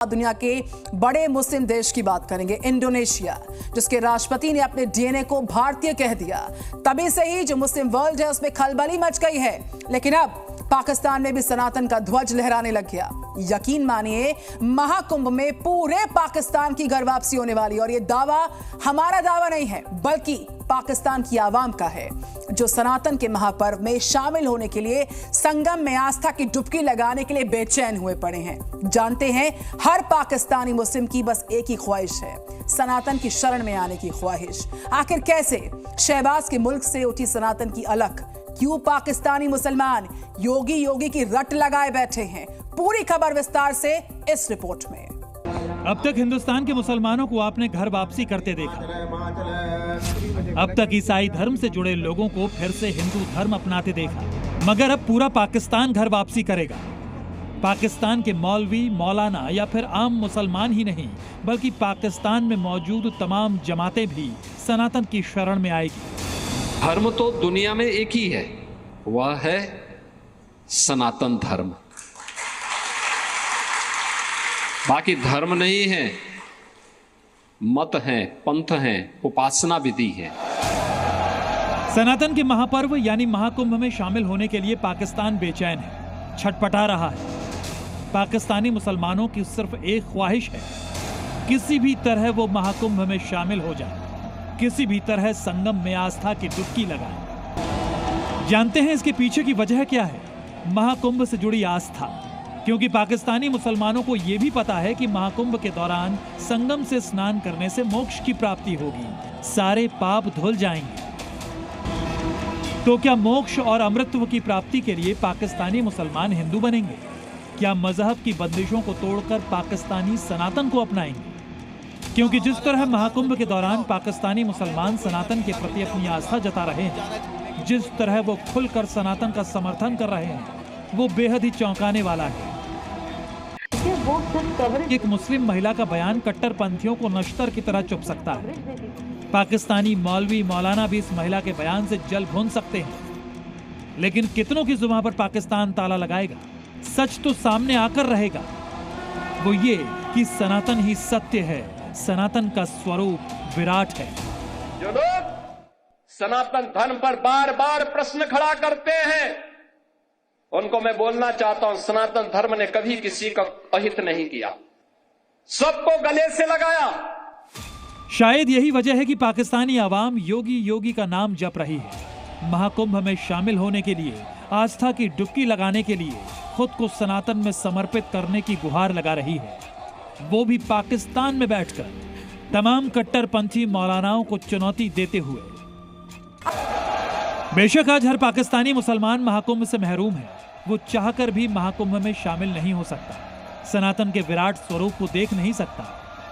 दुनिया के बड़े मुस्लिम देश की बात करेंगे, इंडोनेशिया, जिसके राष्ट्रपति ने अपने डीएनए को भारतीय कह दिया। तभी से ही जो मुस्लिम वर्ल्ड है उसमें खलबली मच गई है। लेकिन अब पाकिस्तान में भी सनातन का ध्वज लहराने लग गया। यकीन मानिए, महाकुंभ में पूरे पाकिस्तान की घर वापसी होने वाली। और ये दावा हमारा दावा नहीं है, बल्कि पाकिस्तान की आवाम का है, जो सनातन के महापर्व में शामिल होने के लिए संगम में आस्था की डुबकी लगाने के लिए बेचैन हुए पड़े हैं। जानते हैं, हर पाकिस्तानी मुस्लिम की बस एक ही ख्वाहिश है, सनातन की शरण में आने की ख्वाहिश। आखिर कैसे शहबाज के मुल्क से उठी सनातन की अलख? क्यों पाकिस्तानी मुसलमान योगी की रट लगाए बैठे हैं? पूरी खबर विस्तार से इस रिपोर्ट में। अब तक हिंदुस्तान के मुसलमानों को आपने घर वापसी करते देखा। अब तक ईसाई धर्म से जुड़े लोगों को फिर से हिंदू धर्म अपनाते देखा। मगर अब पूरा पाकिस्तान घर वापसी करेगा। पाकिस्तान के मौलवी, मौलाना या फिर आम मुसलमान ही नहीं, बल्कि पाकिस्तान में मौजूद तमाम जमातें भी सनातन की शरण में आएगी। धर्म तो दुनिया में एक ही है, वह है सनातन धर्म। बाकी धर्म नहीं है, मत हैं, पंथ हैं, उपासना विधि है। सनातन के महापर्व यानी महाकुंभ में शामिल होने के लिए पाकिस्तान बेचैन है, छटपटा रहा है। पाकिस्तानी मुसलमानों की सिर्फ एक ख्वाहिश है, किसी भी तरह वो महाकुंभ में शामिल हो जाए, किसी भी तरह संगम में आस्था की डुबकी लगाए। जानते हैं इसके पीछे की वजह क्या है? महाकुंभ से जुड़ी आस्था। क्योंकि पाकिस्तानी मुसलमानों को यह भी पता है कि महाकुंभ के दौरान संगम से स्नान करने से मोक्ष की प्राप्ति होगी, सारे पाप धुल जाएंगे। तो क्या मोक्ष और अमृतत्व की प्राप्ति के लिए पाकिस्तानी मुसलमान हिंदू बनेंगे? क्या मजहब की बंदिशों को तोड़कर पाकिस्तानी सनातन को अपनाएंगे? क्योंकि जिस तरह महाकुंभ के दौरान पाकिस्तानी मुसलमान सनातन के प्रति अपनी आस्था जता रहे हैं, जिस तरह वो खुलकर सनातन का समर्थन कर रहे हैं, वो बेहद ही चौंकाने वाला है। एक मुस्लिम महिला का बयान कट्टरपंथियों को नश्तर की तरह चुप सकता है। पाकिस्तानी मौलवी, मौलाना भी इस महिला के बयान से जल भून सकते हैं। लेकिन कितनों की जुबान पर पाकिस्तान ताला लगाएगा? सच तो सामने आकर रहेगा, वो ये कि सनातन ही सत्य है, सनातन का स्वरूप विराट है। जो लोग सनातन धर्म पर बार बार प्रश्न खड़ा करते हैं, उनको मैं बोलना चाहता हूं, सनातन धर्म ने कभी किसी का अहित नहीं किया, सबको गले से लगाया। शायद यही वजह है कि पाकिस्तानी आवाम योगी का नाम जप रही है। महाकुंभ में शामिल होने के लिए, आस्था की डुबकी लगाने के लिए खुद को सनातन में समर्पित करने की गुहार लगा रही है, वो भी पाकिस्तान में बैठकर तमाम कट्टरपंथी मौलानाओं को चुनौती देते हुए। बेशक आज हर पाकिस्तानी मुसलमान महाकुंभ से महरूम है, वो चाहकर भी महाकुंभ में शामिल नहीं हो सकता, सनातन के विराट स्वरूप को देख नहीं सकता।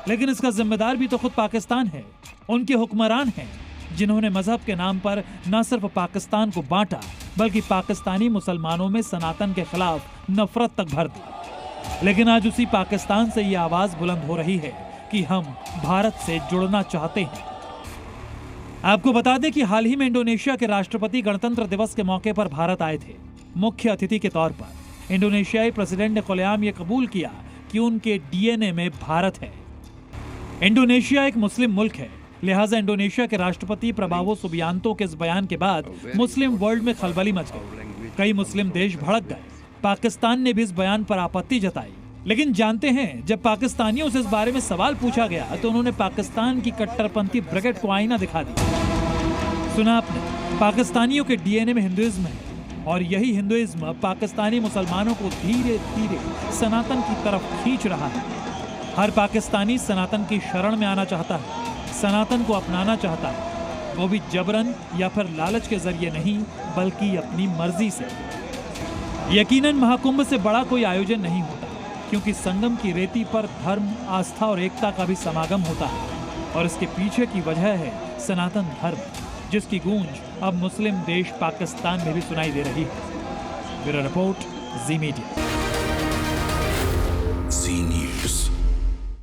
लेकिन इसका जिम्मेदार भी तो खुद पाकिस्तान है, उनके हुक्मरान हैं, जिन्होंने मजहब के नाम पर न सिर्फ पाकिस्तान को बांटा, बल्कि पाकिस्तानी मुसलमानों में सनातन के खिलाफ नफरत तक भर दी। लेकिन आज उसी पाकिस्तान से ये आवाज बुलंद हो रही है कि हम भारत से जुड़ना चाहते हैं। आपको बता दें कि हाल ही में इंडोनेशिया के राष्ट्रपति गणतंत्र दिवस के मौके पर भारत आए थे, मुख्य अतिथि के तौर पर। इंडोनेशियाई प्रेसिडेंट ने खुलेआम ये कबूल किया कि उनके डीएनए में भारत है। इंडोनेशिया एक मुस्लिम मुल्क है, लिहाजा इंडोनेशिया के राष्ट्रपति प्रबावो सुबियांतो के इस बयान के बाद मुस्लिम वर्ल्ड में खलबली मच गई। कई मुस्लिम देश भड़क गए। पाकिस्तान ने भी इस बयान पर आपत्ति जताई। लेकिन जानते हैं, जब पाकिस्तानियों से इस बारे में सवाल पूछा गया तो उन्होंने पाकिस्तान की कट्टरपंथी ब्रिगेड को आईना दिखा दिया। सुना आपने, पाकिस्तानियों के डीएनए में हिंदुइज्म है, और यही हिंदुइज्म पाकिस्तानी मुसलमानों को धीरे धीरे सनातन की तरफ खींच रहा है। हर पाकिस्तानी सनातन की शरण में आना चाहता है, सनातन को अपनाना चाहता है, वो भी जबरन या फिर लालच के जरिए नहीं, बल्कि अपनी मर्जी से। यकीनन महाकुंभ से बड़ा कोई आयोजन नहीं होता, क्योंकि संगम की रेती पर धर्म, आस्था और एकता का भी समागम होता है। और इसके पीछे की वजह है सनातन धर्म, जिसकी गूंज अब मुस्लिम देश पाकिस्तान में भी सुनाई दे रही है। ब्यूरो रिपोर्ट, जी मीडिया।